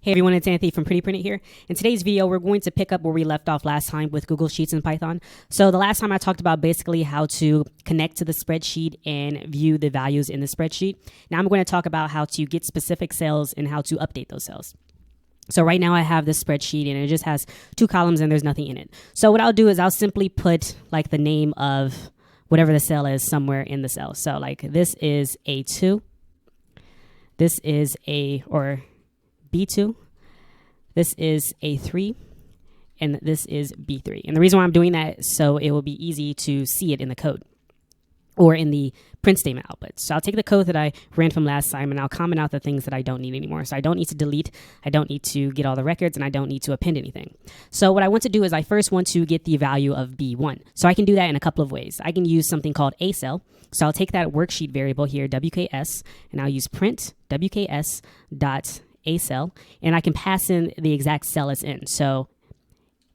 Hey everyone, it's Anthony from Pretty Print It here. In today's video, we're going to pick up where we left off last time with Google Sheets in Python. So the last time I talked about basically how to connect to the spreadsheet and view the values in the spreadsheet. Now I'm going to talk about how to get specific cells and how to update those cells. So right now I have this spreadsheet and it just has two columns and there's nothing in it. So what I'll do is I'll simply put like the name of whatever the cell is somewhere in the cell. So like this is A2, this is B2, this is A3, and this is B3. And the reason why I'm doing that is so it will be easy to see it in the code or in the print statement output. So I'll take the code that I ran from last time and I'll comment out the things that I don't need anymore. So I don't need to delete, I don't need to get all the records, and I don't need to append anything. So what I want to do is I first want to get the value of B1. So I can do that in a couple of ways. I can use something called acell. So I'll take that worksheet variable here, WKS, and I'll use print WKS dot acell, and I can pass in the exact cell it's in. So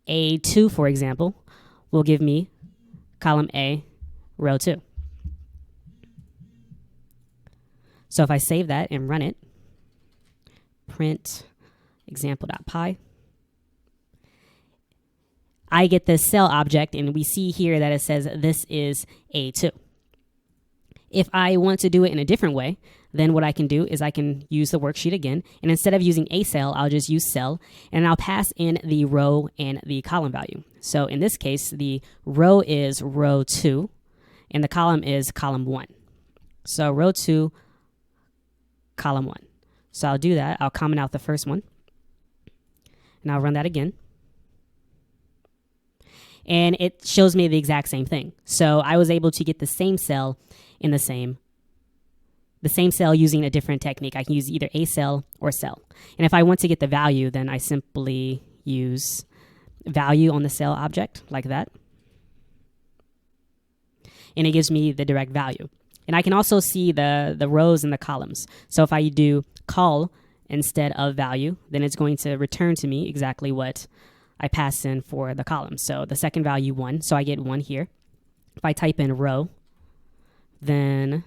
A2, for example, will give me column A, row 2. So if I save that and run it, print example.py, I get this cell object, and we see here that it says this is A2. If I want to do it in a different way, then what I can do is I can use the worksheet again, and instead of using a cell, I'll just use cell, and I'll pass in the row and the column value. So in this case, the row is row 2, and the column is column 1. So row 2, column 1. So I'll do that. I'll comment out the first one, and I'll run that again. And it shows me the exact same thing. So I was able to get the same cell in the same cell using a different technique. I can use either a cell or cell. And if I want to get the value, then I simply use value on the cell object like that. And it gives me the direct value. And I can also see the rows and the columns. So if I do call instead of value, then it's going to return to me exactly what I pass in for the column. So the second value 1, so I get 1 here. If I type in row, then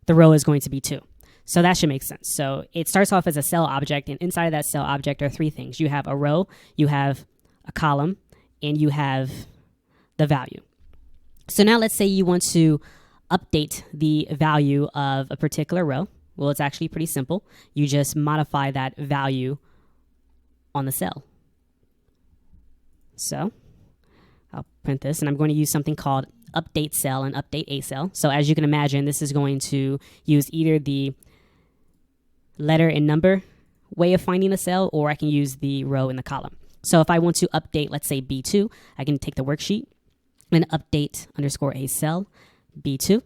the row is going to be 2. So that should make sense. So it starts off as a cell object, and inside of that cell object are 3 things. You have a row, you have a column, and you have the value. So now let's say you want to update the value of a particular row. Well, it's actually pretty simple. You just modify that value on the cell. So I'll print this, and I'm going to use something called update cell and update a cell. So as you can imagine, this is going to use either the letter and number way of finding the cell, or I can use the row and the column. So if I want to update, let's say B2, I can take the worksheet and update underscore a cell B2.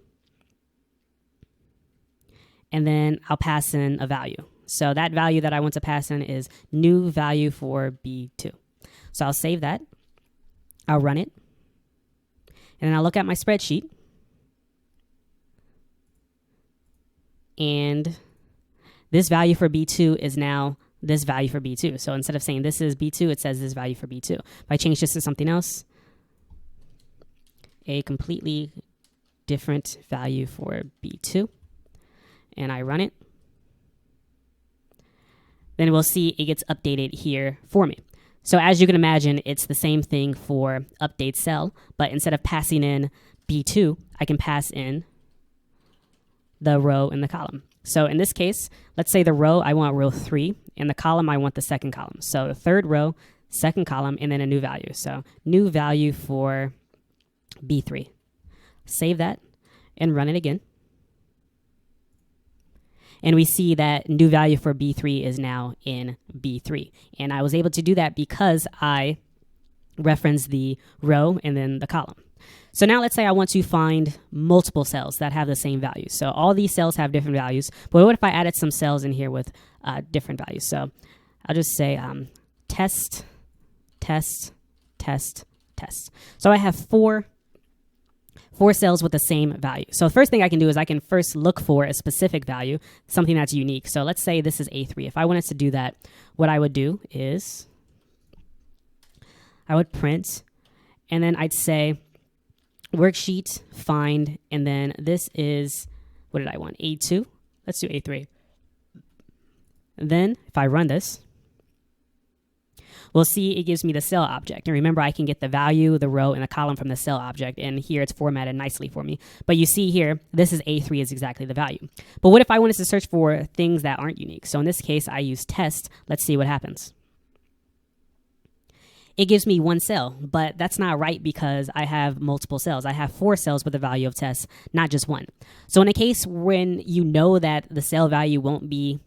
And then I'll pass in a value. So that value that I want to pass in is new value for B2. So I'll save that. I'll run it. And then I'll look at my spreadsheet. And this value for B2 is now this value for B2. So instead of saying this is B2, it says this value for B2. If I change this to something else, a completely different value for B2, and I run it, then we'll see it gets updated here for me. So as you can imagine, it's the same thing for update cell, but instead of passing in B2, I can pass in the row and the column. So in this case, let's say the row, I want row 3, and the column, I want the second column. So the third row, second column, and then a new value. So new value for B3. Save that and run it again. And we see that new value for B3 is now in B3. And I was able to do that because I referenced the row and then the column. So now let's say I want to find multiple cells that have the same value. So all these cells have different values. But what if I added some cells in here with different values? So I'll just say test, test, test, test. So I have four cells with the same value. So the first thing I can do is I can first look for a specific value, something that's unique. So let's say this is A3. If I wanted to do that, what I would do is I would print, and then I'd say worksheet find, and then this is, what did I want? A2. Let's do A3. Then if I run this, we'll see it gives me the cell object. And remember, I can get the value, the row, and the column from the cell object. And here it's formatted nicely for me. But you see here, this is A3 is exactly the value. But what if I wanted to search for things that aren't unique? So in this case, I use test. Let's see what happens. It gives me one cell, but that's not right because I have multiple cells. I have 4 cells with the value of test, not just one. So in a case when you know that the cell value won't be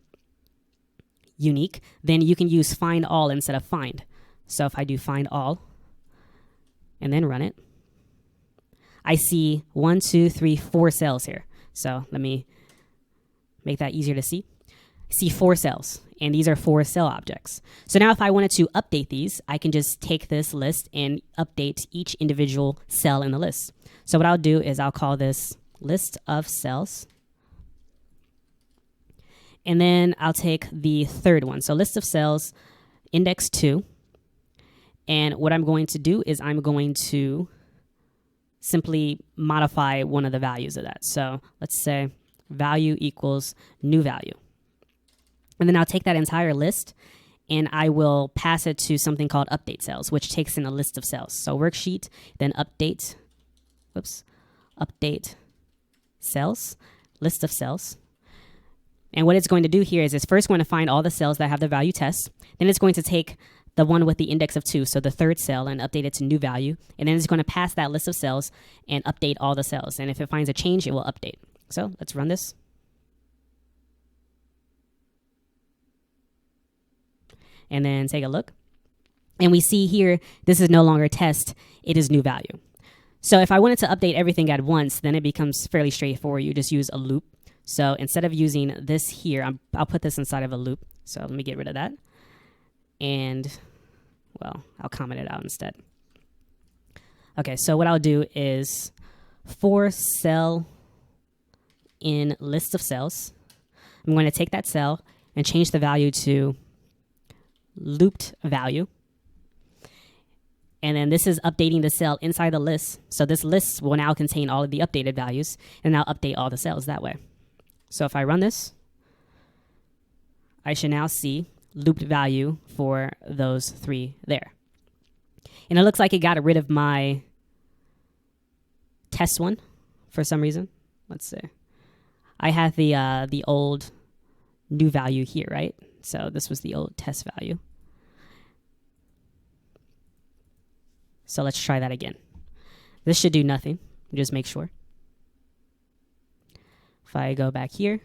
unique, then you can use find all instead of find. So if I do find all and then run it, I see 1, 2, 3, 4 cells here. So let me make that easier to see. I see 4 cells, and these are 4 cell objects. So now if I wanted to update these, I can just take this list and update each individual cell in the list. So what I'll do is I'll call this list of cells. And then I'll take the third one. So list of cells, index 2. And what I'm going to do is I'm going to simply modify one of the values of that. So let's say value equals new value. And then I'll take that entire list and I will pass it to something called update cells, which takes in a list of cells. So worksheet, then update cells, list of cells. And what it's going to do here is it's first going to find all the cells that have the value test. Then it's going to take the one with the index of 2, so the third cell, and update it to new value. And then it's going to pass that list of cells and update all the cells. And if it finds a change, it will update. So let's run this. And then take a look. And we see here, this is no longer test, it is new value. So if I wanted to update everything at once, then it becomes fairly straightforward. You just use a loop. So instead of using this here, I'll put this inside of a loop. So let me get rid of that. And, well, I'll comment it out instead. Okay, so what I'll do is for cell in list of cells, I'm going to take that cell and change the value to looped value. And then this is updating the cell inside the list. So this list will now contain all of the updated values, and I'll update all the cells that way. So if I run this, I should now see looped value for those 3 there. And it looks like it got rid of my test one for some reason. Let's see. I had the old new value here, right? So this was the old test value. So let's try that again. This should do nothing. Just make sure. If I go back here,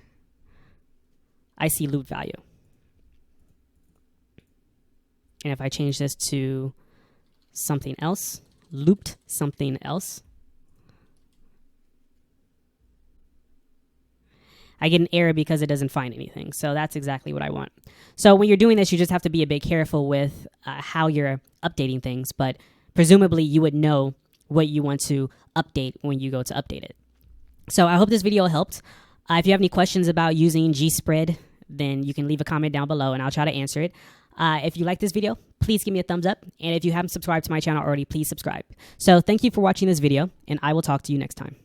I see loop value. And if I change this to something else, looped something else, I get an error because it doesn't find anything. So that's exactly what I want. So when you're doing this, you just have to be a bit careful with how you're updating things. But presumably you would know what you want to update when you go to update it. So I hope this video helped. If you have any questions about using GSpread, then you can leave a comment down below and I'll try to answer it. If you like this video, please give me a thumbs up. And if you haven't subscribed to my channel already, please subscribe. So thank you for watching this video, and I will talk to you next time.